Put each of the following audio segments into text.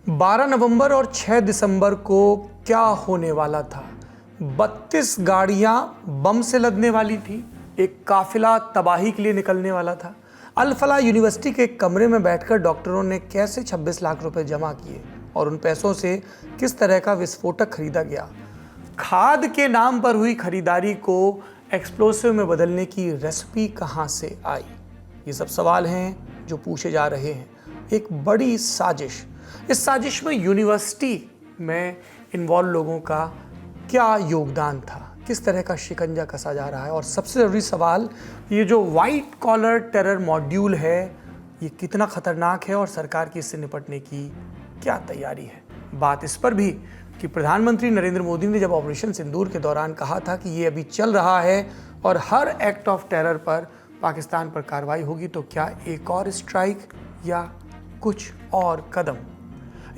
12 नवंबर और 6 दिसंबर को क्या होने वाला था। 32 गाड़ियां बम से लदने वाली थी। एक काफिला तबाही के लिए निकलने वाला था। अल फलाह यूनिवर्सिटी के एक कमरे में बैठकर डॉक्टरों ने कैसे 26 लाख रुपए जमा किए और उन पैसों से किस तरह का विस्फोटक खरीदा गया। खाद के नाम पर हुई खरीदारी को एक्सप्लोसिव में बदलने की रेसिपी कहां से आई। ये सब सवाल हैं जो पूछे जा रहे हैं। एक बड़ी साजिश, इस साजिश में यूनिवर्सिटी में इन्वॉल्व लोगों का क्या योगदान था, किस तरह का शिकंजा कसा जा रहा है, और सबसे ज़रूरी सवाल, ये जो वाइट कॉलर टेरर मॉड्यूल है ये कितना खतरनाक है और सरकार की इससे निपटने की क्या तैयारी है। बात इस पर भी कि प्रधानमंत्री नरेंद्र मोदी ने जब ऑपरेशन सिंदूर के दौरान कहा था कि ये अभी चल रहा है और हर एक्ट ऑफ टेरर पर पाकिस्तान पर कार्रवाई होगी, तो क्या एक और स्ट्राइक या कुछ और कदम।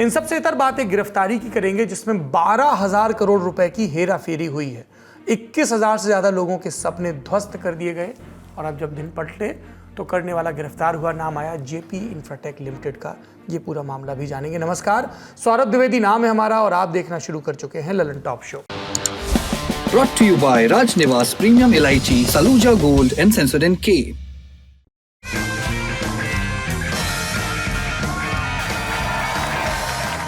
इन सबसे इतर बातें गिरफ्तारी की करेंगे जिसमें 12,000 करोड़ रुपए की हेरा फेरी हुई है। 21,000 से ज्यादा लोगों के सपने ध्वस्त कर दिए गए और अब जब दिन पलटे तो करने वाला गिरफ्तार हुआ। नाम आया जेपी इंफ्राटेक लिमिटेड का। ये पूरा मामला भी जानेंगे। नमस्कार, सौरभ द्विवेदी नाम है हमारा और आप देखना शुरू कर चुके हैं Lalan top show. Brought to you by Rajnivas Premium Elaichi, Saluja Gold and Sensodyne K.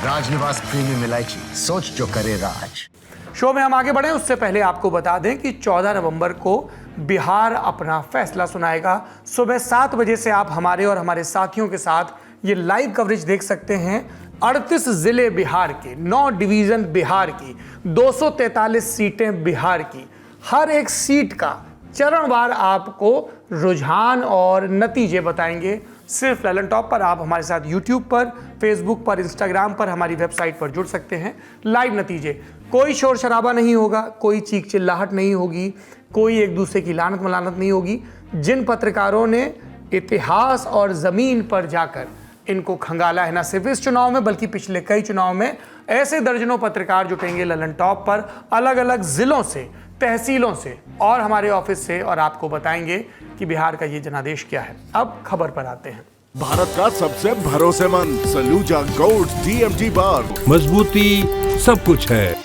Rajnivas premium इलायची, सोच जो करे राज। शो में हम आगे बढ़े उससे पहले आपको बता दें कि 14 नवंबर को बिहार अपना फैसला सुनाएगा। सुबह 7 बजे से आप हमारे और हमारे साथियों के साथ ये लाइव कवरेज देख सकते हैं। 38 जिले बिहार के, 9 डिवीजन बिहार की, 243 सीटें बिहार की। हर एक सीट का चरणवार आपको रुझान और नतीजे बताएंगे। सिर्फ ललन टॉप पर। आप हमारे साथ यूट्यूब पर, फेसबुक पर, इंस्टाग्राम पर, हमारी वेबसाइट पर जुड़ सकते हैं। लाइव नतीजे, कोई शोर शराबा नहीं होगा, कोई चीख चिल्लाहट नहीं होगी, कोई एक दूसरे की लानत मलानत नहीं होगी। जिन पत्रकारों ने इतिहास और जमीन पर जाकर इनको खंगाला है, ना सिर्फ इस चुनाव में बल्कि पिछले कई चुनाव में, ऐसे दर्जनों पत्रकार जुटेंगे ललन टॉप पर, अलग अलग जिलों से, तहसीलों से और हमारे ऑफिस से, और आपको बताएंगे कि बिहार का ये जनादेश क्या है। अब खबर पर आते हैं। भारत का सबसे भरोसेमंद सलूजा गोल्ड TMT बार, मजबूती सब कुछ है।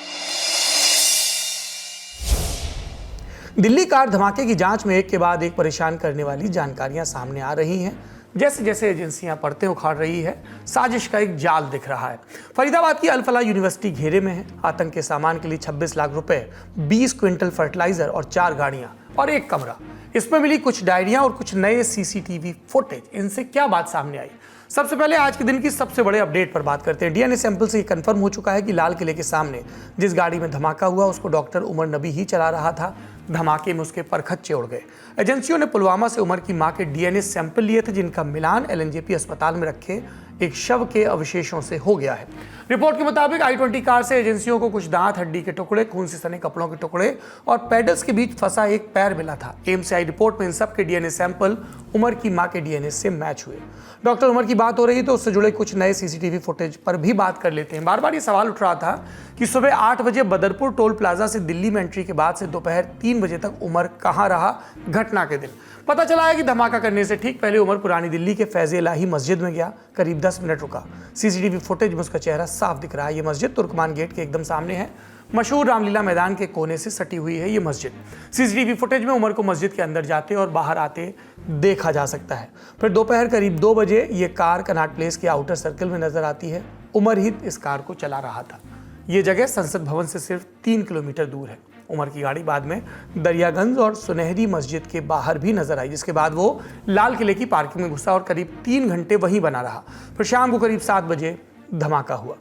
दिल्ली कार धमाके की जांच में एक के बाद एक परेशान करने वाली जानकारियां सामने आ रही हैं। जैसे जैसे एजेंसियां परतें उखाड़ रही है, साजिश का एक जाल दिख रहा है। फरीदाबाद की अल फलाह यूनिवर्सिटी घेरे में है। आतंक के सामान के लिए 26 लाख रुपए, 20 क्विंटल फर्टिलाइजर और 4 गाड़ियां और एक कमरा। इसमें मिली कुछ डायरियां और कुछ नए CCTV फुटेज। इनसे क्या बात सामने आई? सबसे पहले आज के दिन की सबसे बड़े अपडेट पर बात करते हैं। DNA सैंपल से कंफर्म हो चुका है कि लाल किले के सामने जिस गाड़ी में धमाका हुआ उसको डॉक्टर उमर नबी ही चला रहा था। धमाके में उसके परखच्चे उड़ गए। एजेंसियों ने पुलवामा से उमर की मां के DNA सैंपल लिए थे, जिनका मिलान LNJP अस्पताल में रखे एक शव के अवशेषों से हो गया है। रिपोर्ट के मुताबिक I-20 कार से एजेंसियों को कुछ दांत, हड्डी के टुकड़े, खून से सने कपड़ों के टुकड़े और पैडल्स के बीच फंसा एक पैर मिला था। एम्स से आई रिपोर्ट में इन सब के DNA सैंपल उमर की मां के DNA से मैच हुए। डॉक्टर उमर की बात हो रही तो उससे जुड़े कुछ नए CCTV फुटेज पर भी बात कर लेते हैं। बार बार ये सवाल उठ रहा था कि सुबह 8 बजे बदरपुर टोल प्लाजा से दिल्ली में एंट्री के बाद से दोपहर 3 बजे तक उमर कहाँ रहा घटना के दिन। पता चला है कि धमाका करने से ठीक पहले उमर पुरानी दिल्ली के फैज़ इलाही मस्जिद में गया, करीब 10 मिनट रुका। CCTV फुटेज में उसका चेहरा साफ दिख रहा है। ये मस्जिद तुर्कमान गेट के एकदम सामने है। मशहूर रामलीला मैदान के कोने से सटी हुई है ये मस्जिद। CCTV फुटेज में उमर को मस्जिद के अंदर जाते और बाहर आते देखा जा सकता है। फिर दोपहर करीब 2 बजे ये कार कनाट प्लेस के आउटर सर्कल में नजर आती है। उमर ही इस कार को चला रहा था। ये जगह संसद भवन से सिर्फ 3 किलोमीटर दूर है। उमर की गाड़ी बाद में दरियागंज और सुनहरी मस्जिद के बाहर भी नजर आई, जिसके बाद वो लाल किले की पार्किंग में घुसा और करीब 3 घंटे वहीं बना रहा। फिर शाम को करीब 7 बजे धमाका हुआ।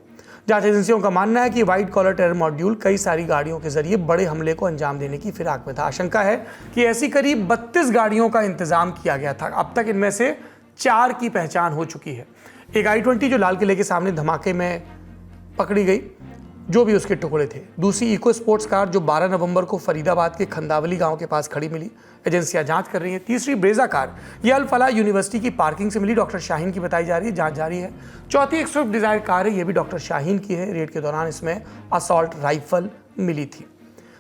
जांच एजेंसियों का मानना है कि व्हाइट कॉलर टेरर मॉड्यूल कई सारी गाड़ियों के जरिए बड़े हमले को अंजाम देने की फिराक में था। आशंका है कि ऐसी करीब 32 गाड़ियों का इंतजाम किया गया था। अब तक इनमें से 4 की पहचान हो चुकी है। एक I-20 जो लाल किले के सामने धमाके में पकड़ी गई, जो भी उसके टुकड़े थे। दूसरी इको स्पोर्ट्स कार जो 12 नवंबर को फरीदाबाद के खंदावली गांव के पास खड़ी मिली, एजेंसियां जांच कर रही हैं। तीसरी ब्रेजा कार ये अल फलाह यूनिवर्सिटी की पार्किंग से मिली, डॉक्टर शाहीन की बताई जा रही है, जांच जारी है। चौथी एक स्विफ्ट डिजायर कार है, ये भी डॉक्टर शाहीन की है। रेड के दौरान इसमें असॉल्ट राइफल मिली थी।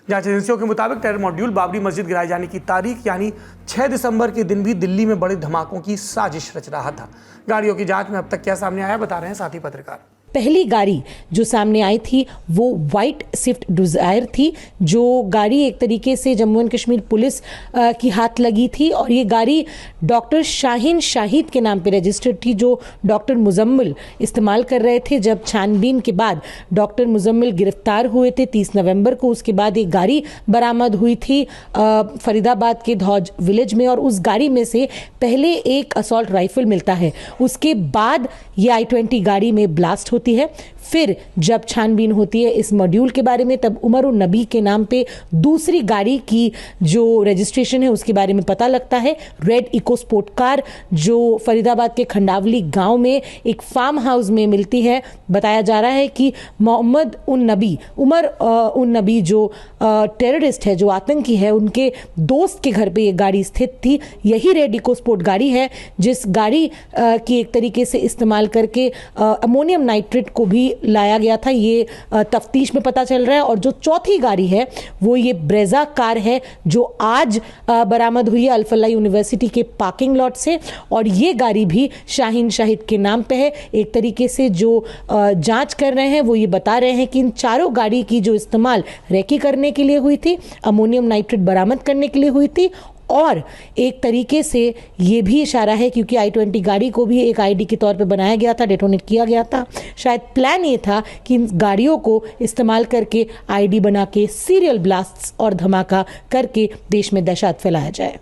जांच एजेंसियों के मुताबिक टेरर मॉड्यूल बाबरी मस्जिद गिराए जाने की तारीख यानी 6 दिसंबर के दिन भी दिल्ली में बड़े धमाकों की साजिश रच रहा था। गाड़ियों की जांच में अब तक क्या सामने आया बता रहे हैं साथी पत्रकार। पहली गाड़ी जो सामने आई थी वो वाइट स्विफ्ट डिज़ायर थी, जो गाड़ी एक तरीके से जम्मू एंड कश्मीर पुलिस की हाथ लगी थी और ये गाड़ी डॉक्टर शाहीन शाहिद के नाम पे रजिस्टर्ड थी, जो डॉक्टर मुजम्मिल इस्तेमाल कर रहे थे। जब छानबीन के बाद डॉक्टर मुजम्मिल गिरफ्तार हुए थे 30 नवंबर को, उसके बाद एक गाड़ी बरामद हुई थी फरीदाबाद के धौज विलेज में और उस गाड़ी में से पहले एक असॉल्ट राइफल मिलता है, उसके बाद ये I-20 गाड़ी में ब्लास्ट होती है। फिर जब छानबीन होती है इस मॉड्यूल के बारे में, तब उमर उन नबी के नाम पे दूसरी गाड़ी की जो रजिस्ट्रेशन है उसके बारे में पता लगता है। रेड इको स्पोर्ट कार जो फरीदाबाद के खंडावली गांव में एक फार्म हाउस में मिलती है। बताया जा रहा है कि मोहम्मद उन नबी, उमर उन नबी जो टेररिस्ट है, जो आतंकी है, उनके दोस्त के घर पे ये गाड़ी स्थित थी। यही रेड इको स्पोर्ट गाड़ी है जिस गाड़ी की एक तरीके से इस्तेमाल करके अमोनियम नाइट्रेट को भी लाया गया था, ये तफ्तीश में पता चल रहा है। और जो चौथी गाड़ी है वो ये ब्रेजा कार है जो आज बरामद हुई है अल-फलाह यूनिवर्सिटी के पार्किंग लॉट से और ये गाड़ी भी शाहीन शाहिद के नाम पे है। एक तरीके से जो जांच कर रहे हैं वो ये बता रहे हैं कि इन चारों गाड़ी की जो इस्तेमाल रेकी करने के लिए हुई थी, अमोनियम नाइट्रेट बरामद करने के लिए हुई थी और एक तरीके से ये भी इशारा है क्योंकि I-20 गाड़ी को भी एक आईडी के तौर पे बनाया गया था, डेटोनेट किया गया था। शायद प्लान ये था कि इन गाड़ियों को इस्तेमाल करके आईडी बना के सीरियल ब्लास्ट्स और धमाका करके देश में दहशत फैलाया जाए।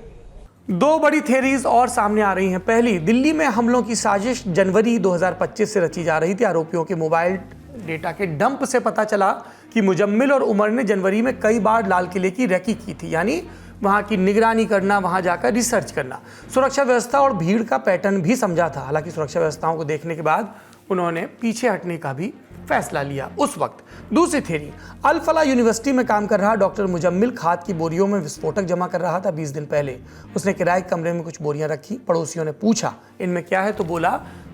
दो बड़ी थ्योरीज और सामने आ रही हैं। पहली, दिल्ली में हमलों की साजिश जनवरी 2025 से रची जा रही थी। आरोपियों के मोबाइल डेटा के डंप से पता चला कि मुजम्मिल और उमर ने जनवरी में कई बार लाल किले की रेकी की थी, यानी वहाँ की निगरानी करना, वहाँ जाकर रिसर्च करना। सुरक्षा व्यवस्था और भीड़ का पैटर्न भी समझा था। हालांकि सुरक्षा व्यवस्थाओं को देखने के बाद उन्होंने पीछे हटने का भी फैसला लिया उस वक्त। दूसरी थ्योरी, अल-फलाह यूनिवर्सिटी में काम कर रहा डॉक्टर मुजम्मिल खाद की बोरियों में विस्फोटक जमा कर रहा था। 20 दिन पहले उसने किराए कमरे में कुछ बोरियां रखी। पड़ोसियों ने पूछा इनमें क्या है, तो बोला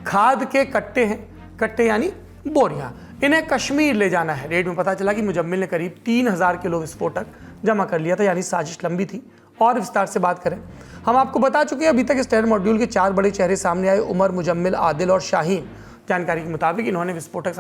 खाद के कट्टे हैं। कट्टे यानी बोरियां, इन्हें कश्मीर ले जाना है। रेड में पता चला कि मुजम्मिल ने करीब 3000 किलो विस्फोटक जमा कर लिया था, यानी साजिश लंबी थी। और विस्तार से बात करें, हम आपको बता चुके हैं अभी तक इस टेरर मॉड्यूल के 4 बड़े चेहरे सामने आए, उमर, मुजम्मिल, आदिल और शाहीन। जानकारी के मुताबिक इन्होंने विस्फोटक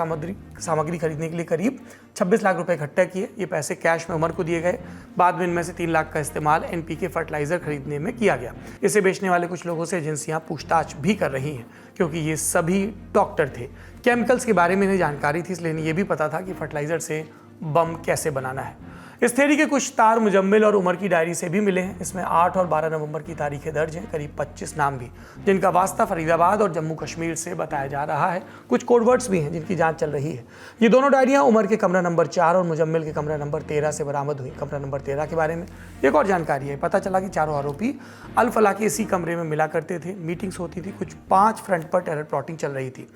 सामग्री खरीदने के लिए करीब 26 लाख रुपए इकट्ठा किए। ये पैसे कैश में उमर को दिए गए। बाद में इनमें से 3 लाख का इस्तेमाल NPK फर्टिलाइजर खरीदने में किया गया। इसे बेचने वाले कुछ लोगों से एजेंसियां पूछताछ भी कर रही हैं क्योंकि ये सभी डॉक्टर थे। केमिकल्स के बारे में इन्हें जानकारी थी, इसलिए इन्हें ये भी पता था कि फर्टिलाइजर से बम कैसे बनाना है। इस थ्योरी के कुछ तार मुजम्मिल और उमर की डायरी से भी मिले हैं। इसमें 8 और 12 नवंबर की तारीखें दर्ज हैं, करीब 25 नाम भी, जिनका वास्ता फरीदाबाद और जम्मू कश्मीर से बताया जा रहा है। कुछ कोडवर्ड्स भी हैं जिनकी जांच चल रही है। ये दोनों डायरियां उमर के कमरा नंबर 4 और मुजम्मिल के कमरा नंबर 13 से बरामद हुई। कमरा नंबर 13 के बारे में एक और जानकारी है। पता चला कि चारों आरोपी अल-फलाह के इसी कमरे में मिला करते थे, मीटिंग्स होती थी, कुछ 5 फ्रंट पर टेरर प्लॉटिंग चल रही थी।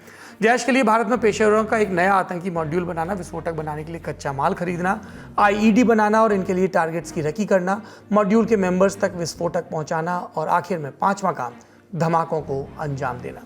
जैश के लिए भारत में पेशेवरों का एक नया आतंकी मॉड्यूल बनाना, विस्फोटक बनाने के लिए कच्चा माल खरीदना, IED बनाना और इनके लिए टारगेट्स की रेकी करना, मॉड्यूल के मेंबर्स तक विस्फोटक पहुंचाना और आखिर में 5वां काम धमाकों को अंजाम देना।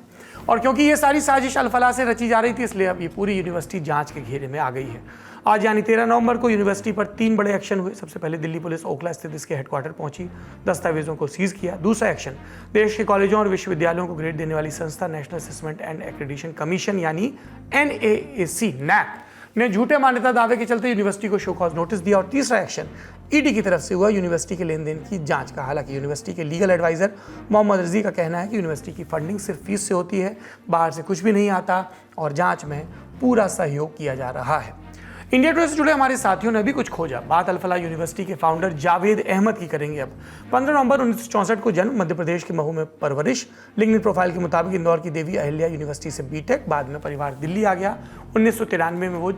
और क्योंकि ये सारी साजिश अल-फलाह से रची जा रही थी, इसलिए अब ये पूरी यूनिवर्सिटी जांच के घेरे में आ गई है। आज यानी 13 नवंबर को यूनिवर्सिटी पर 3 बड़े एक्शन हुए। सबसे पहले दिल्ली पुलिस ओखला स्थित इसके हेडक्वार्टर पहुंची, दस्तावेजों को सीज किया। दूसरा एक्शन, देश के कॉलेजों और विश्वविद्यालयों को ग्रेड देने वाली संस्था national assessment and accreditation commission यानी NAAC NAC ने झूठे मान्यता दावे के चलते यूनिवर्सिटी को शो कॉज नोटिस दिया। और तीसरा एक्शन ED की तरफ से हुआ यूनिवर्सिटी के लेन देन की जांच का। हालांकि यूनिवर्सिटी के लीगल एडवाइजर मोहम्मद रजी का कहना है कि यूनिवर्सिटी की फंडिंग सिर्फ फीस से होती है, बाहर से कुछ भी नहीं आता और जांच में पूरा सहयोग किया जा रहा है। इंडिया टुडे से जुड़े हमारे साथियों ने भी कुछ खोजा। बात अल-फलाह यूनिवर्सिटी के फाउंडर जावेद अहमद की करेंगे अब। 15 नवंबर 1964 को जन्म, मध्य प्रदेश के महू में परवरिश। लिंक्डइन प्रोफाइल के मुताबिक इंदौर की देवी अहिल्या यूनिवर्सिटी से B.Tech। बाद में परिवार दिल्ली आ गया। 1993 में वो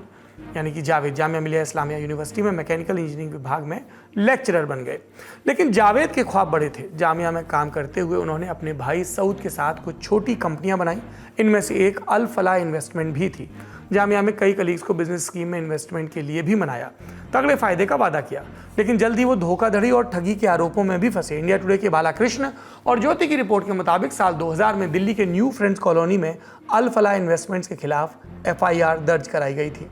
यानी कि जावेद जामिया मिलिया इस्लामिया यूनिवर्सिटी में मैकेनिकल इंजीनियरिंग विभाग में लेक्चरर बन गए। लेकिन जावेद के ख्वाब बड़े थे। जामिया में काम करते हुए उन्होंने अपने भाई सऊद के साथ कुछ छोटी कंपनियां बनाई। इनमें से एक अल-फलाह इन्वेस्टमेंट भी थी। जामिया में कई कलीग्स को बिजनेस स्कीम में इन्वेस्टमेंट के लिए भी मनाया, तगड़े फायदे का वादा किया, लेकिन जल्द ही वो धोखाधड़ी और ठगी के आरोपों में भी फंसे। इंडिया टुडे के बालाकृष्ण और ज्योति की रिपोर्ट के मुताबिक साल 2000 में दिल्ली के न्यू फ्रेंड्स कॉलोनी में अल-फलाह इन्वेस्टमेंट्स के खिलाफ FIR दर्ज कराई गई थी।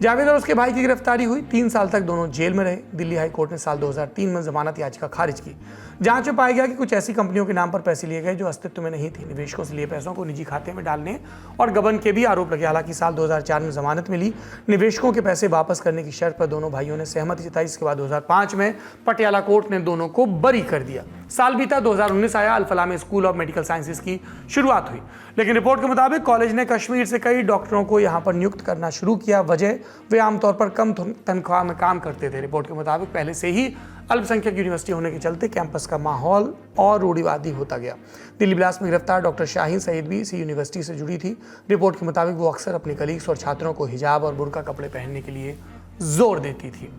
जावेद और उसके भाई की गिरफ्तारी हुई। 3 साल तक दोनों जेल में रहे। दिल्ली हाई कोर्ट ने साल 2003 में जमानत याचिका खारिज की। जांच में पाया गया कि कुछ ऐसी कंपनियों के नाम पर पैसे लिए गए जो अस्तित्व में नहीं थी। निवेशकों से लिए पैसों को निजी खाते में डालने और गबन के भी आरोप लगे। हालांकि साल 2004 में जमानत मिली। निवेशकों के पैसे वापस करने की शर्त पर दोनों भाइयों ने सहमति जताई। इसके बाद 2005 में पटियाला कोर्ट ने दोनों को बरी कर दिया। साल बीता, 2019 आया। अल फलाह में स्कूल ऑफ मेडिकल साइंसेज की शुरुआत हुई, लेकिन रिपोर्ट के मुताबिक कॉलेज ने कश्मीर से कई डॉक्टरों को यहां पर नियुक्त करना शुरू किया। वजह, वे आमतौर पर कम तनख्वाह में काम करते थे। रिपोर्ट के मुताबिक पहले से ही अल्पसंख्यक यूनिवर्सिटी होने के चलते कैंपस का माहौल और रूढ़िवादी होता गया। दिल्ली ब्लास्ट में गिरफ्तार डॉक्टर शाहीन सईद भी इसी यूनिवर्सिटी से जुड़ी थी। रिपोर्ट के मुताबिक वो अक्सर अपने कलीग्स और छात्रों को हिजाब और बुर्का कपड़े पहनने के लिए जोर देती थी।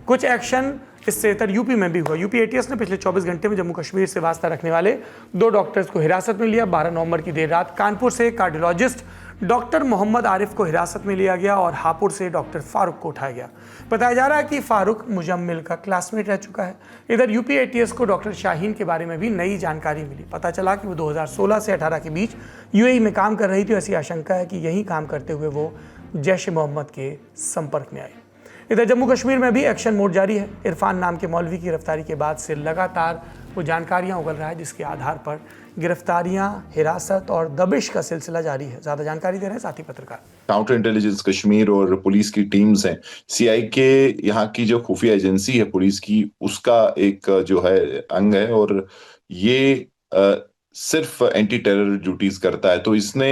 कुछ एक्शन इससे इतर यूपी में भी हुआ। यूपी एटीएस ने पिछले 24 घंटे में जम्मू कश्मीर से वास्ता रखने वाले 2 डॉक्टर्स को हिरासत में लिया। 12 नवंबर की देर रात कानपुर से कार्डियोलॉजिस्ट डॉक्टर मोहम्मद आरिफ को हिरासत में लिया गया और हापुड़ से डॉक्टर फारूक को उठाया गया। बताया जा रहा है कि फारूक मुजम्मिल का क्लासमेट रह चुका है। इधर यूपी एटीएस को डॉक्टर शाहीन के बारे में भी नई जानकारी मिली। पता चला कि वो 2016 से 18 के बीच यूएई में काम कर रही थी। ऐसी आशंका है कि यही काम करते हुए वो जैश ए मोहम्मद के संपर्क में आई। इधर जम्मू कश्मीर में भी एक्शन मोड जारी है। इरफान नाम के मौलवी की गिरफ्तारी के बाद से लगातार वो जानकारियां उगल रहा है, जिसके आधार पर गिरफ्तारियां, हिरासत और दबिश का सिलसिला जारी है। ज्यादा जानकारी दे रहे हैं साथी पत्रकार। काउंटर इंटेलिजेंस कश्मीर और पुलिस की टीम्स हैं। सीआई के यहाँ की जो खुफिया एजेंसी है पुलिस की, उसका एक जो है अंग है और ये सिर्फ एंटी टेरर ड्यूटीज करता है। तो इसने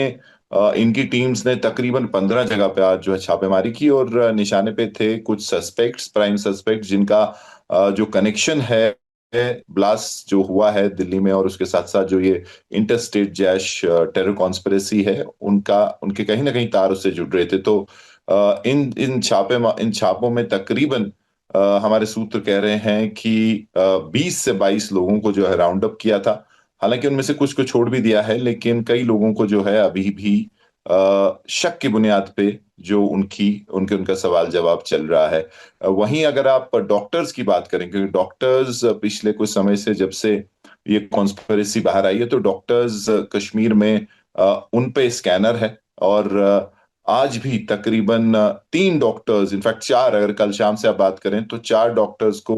इनकी टीम्स ने तकरीबन 15 जगह पे आज जो है छापेमारी की और निशाने पे थे कुछ सस्पेक्ट्स, प्राइम सस्पेक्ट्स, जिनका जो कनेक्शन है ब्लास्ट जो हुआ है दिल्ली में और उसके साथ साथ जो ये इंटरस्टेट जैश टेरर कॉन्स्पिरेसी है, उनके कहीं ना कहीं तार उससे जुड़ रहे थे। तो इन छापों में तकरीबन हमारे सूत्र कह रहे हैं कि 20 से 22 लोगों को जो है राउंड अप किया था। हालांकि उनमें से कुछ को छोड़ भी दिया है, लेकिन कई लोगों को जो है अभी भी शक की बुनियाद पे जो उनका सवाल जवाब चल रहा है। वहीं अगर आप डॉक्टर्स की बात करें, क्योंकि डॉक्टर्स पिछले कुछ समय से जब से ये कॉन्स्पिरेसी बाहर आई है तो डॉक्टर्स कश्मीर में उन पे स्कैनर है और आज भी तकरीबन 3 डॉक्टर्स, इनफैक्ट 4, अगर कल शाम से आप बात करें तो 4 डॉक्टर्स को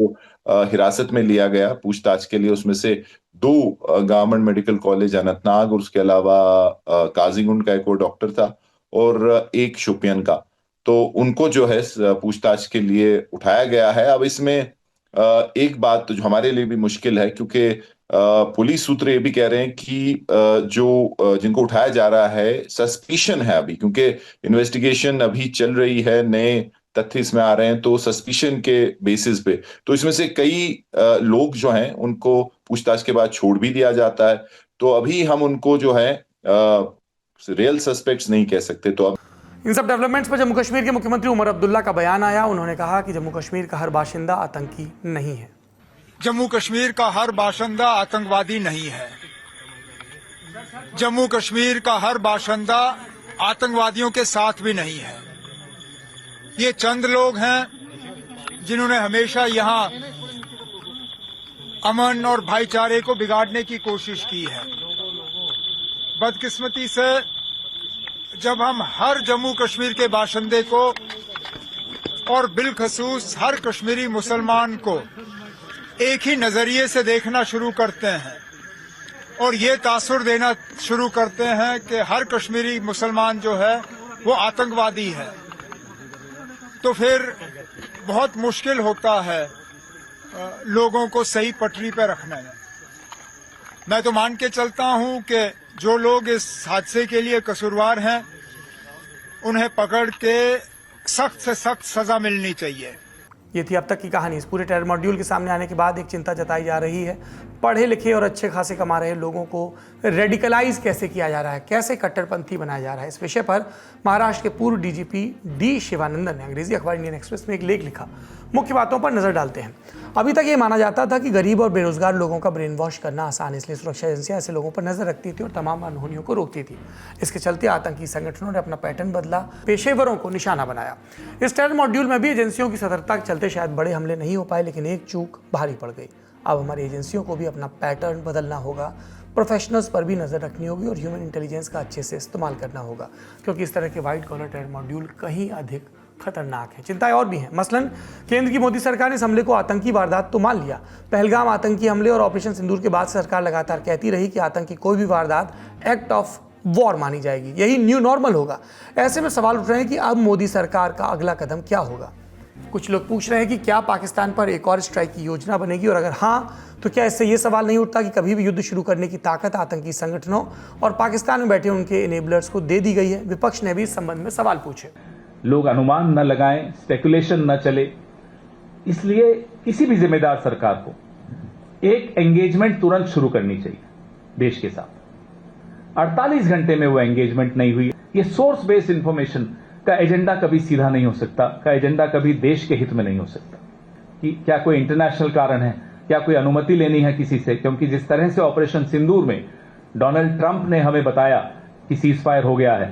हिरासत में लिया गया पूछताछ के लिए। उसमें से 2 गवर्नमेंट मेडिकल कॉलेज अनंतनाग और उसके अलावा काजीगुंड का एक और डॉक्टर था और एक शोपियन का। तो उनको जो है पूछताछ के लिए उठाया गया है। अब इसमें एक बात जो हमारे लिए भी मुश्किल है, क्योंकि पुलिस सूत्र ये भी कह रहे हैं कि जिनको उठाया जा रहा है सस्पिशन है अभी, क्योंकि इन्वेस्टिगेशन अभी चल रही है, नए तथ्य इसमें आ रहे हैं, तो सस्पिशन के बेसिस पे तो इसमें से कई लोग जो हैं उनको पूछताछ के बाद छोड़ भी दिया जाता है। तो अभी हम उनको जो है रियल सस्पेक्ट्स नहीं कह सकते। तो अब इन सब डेवलपमेंट्स पर जम्मू कश्मीर के मुख्यमंत्री उमर अब्दुल्ला का बयान आया। उन्होंने कहा कि जम्मू कश्मीर का हर बाशिंदा आतंकी नहीं है। जम्मू कश्मीर का हर बाशिंदा आतंकवादी नहीं है। जम्मू कश्मीर का हर बाशिंदा आतंकवादियों के साथ भी नहीं है। ये चंद लोग हैं जिन्होंने हमेशा यहाँ अमन और भाईचारे को बिगाड़ने की कोशिश की है। बदकिस्मती से जब हम हर जम्मू कश्मीर के बाशिंदे को और बिलखसूस हर कश्मीरी मुसलमान को एक ही नजरिए से देखना शुरू करते हैं और ये तासुर देना शुरू करते हैं कि हर कश्मीरी मुसलमान जो है वो आतंकवादी है, तो फिर बहुत मुश्किल होता है लोगों को सही पटरी पर रखना है। मैं तो मान के चलता हूं कि जो लोग इस हादसे के लिए कसूरवार हैं उन्हें पकड़ के सख्त से सख्त सजा मिलनी चाहिए। ये थी अब तक की कहानी। इस पूरे टेरर मॉड्यूल के सामने आने के बाद एक चिंता जताई जा रही है, पढ़े लिखे और अच्छे खासे कमा रहे लोगों को रेडिकलाइज कैसे किया जा रहा है, कैसे कट्टरपंथी बनाया जा रहा है। इस विषय पर महाराष्ट्र के पूर्व डीजीपी डी शिवानंदन ने अंग्रेजी अखबार इंडियन एक्सप्रेस में एक लेख लिखा। मुख्य बातों पर नजर डालते हैं। अभी तक ये माना जाता था कि गरीब और बेरोजगार लोगों का ब्रेन वॉश करना आसान है, इसलिए सुरक्षा एजेंसियां ऐसे लोगों पर नजर रखती थी और तमाम अनहोनियों को रोकती थी। इसके चलते आतंकी संगठनों ने अपना पैटर्न बदला, पेशेवरों को निशाना बनाया। इस टेरर मॉड्यूल में भी एजेंसियों की सतर्कता के चलते शायद बड़े हमले नहीं हो पाए, लेकिन एक चूक भारी पड़ गई। अब हमारी एजेंसियों को भी अपना पैटर्न बदलना होगा, प्रोफेशनल्स पर भी नज़र रखनी होगी और ह्यूमन इंटेलिजेंस का अच्छे से इस्तेमाल करना होगा, क्योंकि इस तरह के वाइट कॉलर टेरर मॉड्यूल कहीं अधिक खतरनाक है। चिंताएं और भी हैं। मसलन केंद्र की मोदी सरकार ने इस हमले को आतंकी वारदात तो मान लिया। पहलगाम आतंकी हमले और ऑपरेशन सिंदूर के बाद सरकार लगातार कहती रही कि आतंकी कोई भी वारदात एक्ट ऑफ वॉर मानी जाएगी, यही न्यू नॉर्मल होगा। ऐसे में सवाल उठ रहे हैं कि अब मोदी सरकार का अगला कदम क्या होगा। कुछ लोग पूछ रहे हैं कि क्या पाकिस्तान पर एक और स्ट्राइक की योजना बनेगी, और अगर हाँ तो क्या इससे ये सवाल नहीं उठता कि कभी भी युद्ध शुरू करने की ताकत आतंकी संगठनों और पाकिस्तान में बैठे उनके इनेबलर्स को दे दी गई है। विपक्ष ने भी इस संबंध में सवाल पूछे। लोग अनुमान न लगाएं, स्पेकुलेशन न चले, इसलिए किसी भी जिम्मेदार सरकार को एक एंगेजमेंट तुरंत शुरू करनी चाहिए देश के साथ। 48 घंटे में वो एंगेजमेंट नहीं हुई। ये सोर्स बेस्ड इंफॉर्मेशन का एजेंडा कभी सीधा नहीं हो सकता, का एजेंडा कभी देश के हित में नहीं हो सकता। कि क्या कोई इंटरनेशनल कारण है, क्या कोई अनुमति लेनी है किसी से, क्योंकि जिस तरह से ऑपरेशन सिंदूर में डोनाल्ड ट्रंप ने हमें बताया कि सीज फायर हो गया है,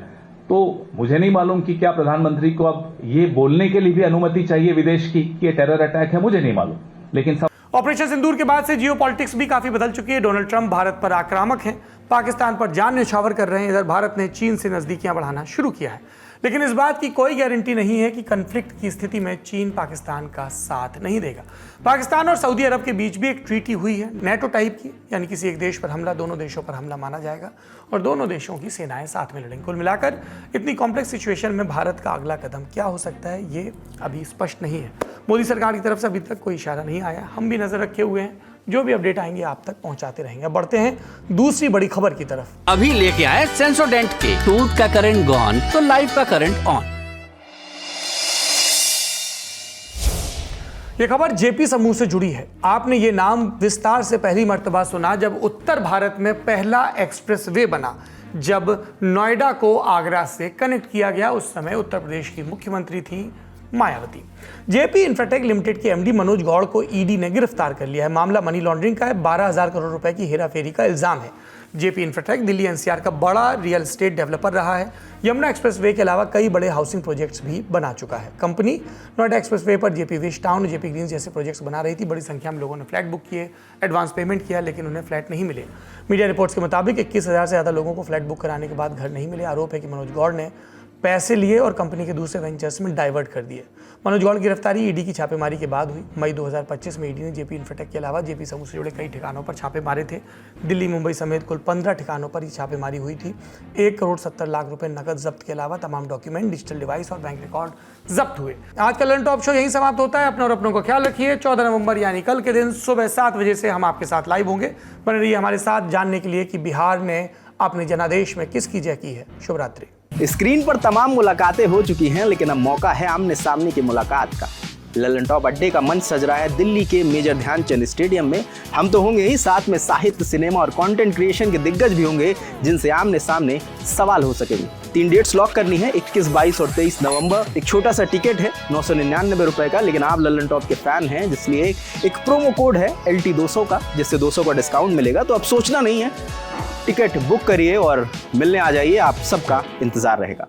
तो मुझे नहीं मालूम कि क्या प्रधानमंत्री को अब ये बोलने के लिए भी अनुमति चाहिए विदेश की कि ये टेरर अटैक है, मुझे नहीं मालूम। लेकिन ऑपरेशन सिंदूर के बाद से जियोपॉलिटिक्स भी काफी बदल चुकी है। डोनाल्ड ट्रंप भारत पर आक्रामक हैं, पाकिस्तान पर जान न्यौछावर कर रहे हैं। इधर भारत ने चीन से नजदीकियां बढ़ाना शुरू किया है, लेकिन इस बात की कोई गारंटी नहीं है कि कन्फ्लिक्ट की स्थिति में चीन पाकिस्तान का साथ नहीं देगा। पाकिस्तान और सऊदी अरब के बीच भी एक ट्रीटी हुई है, नेटो टाइप की, यानी किसी एक देश पर हमला दोनों देशों पर हमला माना जाएगा और दोनों देशों की सेनाएं साथ में लड़ेंगी। कुल मिलाकर इतनी कॉम्प्लेक्स सिचुएशन में भारत का अगला कदम क्या हो सकता है, ये अभी स्पष्ट नहीं है। मोदी सरकार की तरफ से अभी तक कोई इशारा नहीं आया। हम भी नजर रखे हुए हैं, जो भी अपडेट आएंगे आप तक पहुंचाते रहेंगे। बढ़ते हैं दूसरी बड़ी खबर की तरफ। अभी लेके आए सेंसोडेंट के टूथ का करंट गॉन तो लाइफ का करंट ऑन। ये खबर जेपी समूह से जुड़ी है। आपने ये नाम विस्तार से पहली मर्तबा सुना जब उत्तर भारत में पहला एक्सप्रेसवे बना, जब नोएडा को आगरा से कनेक्ट किया गया। उस समय उत्तर प्रदेश की मुख्यमंत्री थी मायावती। जेपी इंफ्राटेक लिमिटेड के एमडी मनोज गौड़ को ईडी ने गिरफ्तार कर लिया है। मामला मनी लॉन्ड्रिंग का है। 12,000 करोड़ रुपए की हेराफेरी का इल्जाम है। जेपी इंफ्राटेक दिल्ली एनसीआर का बड़ा रियल एस्टेट डेवलपर रहा है। यमुना एक्सप्रेसवे के अलावा कई बड़े हाउसिंग प्रोजेक्ट्स भी बना चुका है। कंपनी नोएडा एक्सप्रेसवे पर Jaypee west town, Jaypee green जैसे प्रोजेक्ट्स बना रही थी। बड़ी संख्या में लोगों ने फ्लैट बुक किए, एडवांस पेमेंट किया, लेकिन उन्हें फ्लैट नहीं मिले। मीडिया रिपोर्ट्स के मुताबिक 21,000 से ज़्यादा लोगों को फ्लैट बुक कराने के बाद घर नहीं मिले। आरोप है कि मनोज गौड़ ने पैसे लिए और कंपनी के दूसरे वेंचर्स में डाइवर्ट कर दिए। मनोज गौड़ की गिरफ्तारी ईडी की छापेमारी के बाद हुई। मई 2025 में ईडी ने जेपी इंफ्राटेक के अलावा जेपी समूह से जुड़े कई ठिकानों पर छापे मारे थे। दिल्ली, मुंबई समेत कुल 15 ठिकानों पर ये छापेमारी हुई थी। 1 करोड़ 70 लाख रुपए नकद जब्त के अलावा तमाम डॉक्यूमेंट, डिजिटल डिवाइस और बैंक रिकॉर्ड जब्त हुए। आज का लर्न टॉप शो यहीं समाप्त होता है। अपने और अपनों को ख्याल रखिए। 14 नवंबर यानी कल के दिन सुबह 7 बजे से हम आपके साथ लाइव होंगे। बने रहिए हमारे साथ जानने के लिए कि बिहार ने अपने जनादेश में किसकी जय की है। शुभ रात्रि। स्क्रीन पर तमाम मुलाकातें हो चुकी हैं, लेकिन अब मौका है आमने सामने की मुलाकात का। ललन टॉप अड्डे का मंच सज रहा है दिल्ली के मेजर ध्यानचंद स्टेडियम में। हम तो होंगे ही, साथ में साहित्य, सिनेमा और कंटेंट क्रिएशन के दिग्गज भी होंगे, जिनसे आमने सामने सवाल हो सकेंगे। 3 डेट्स लॉक करनी है, 21, 22 और 23 नवंबर। एक छोटा सा टिकट है 999 रुपए का, लेकिन आप ललन टॉप के फैन हैं, जिसलिए एक प्रोमो कोड है LT200 का, जिससे 200 का डिस्काउंट मिलेगा। तो अब सोचना नहीं है, टिकट बुक करिए और मिलने आ जाइए। आप सबका इंतजार रहेगा।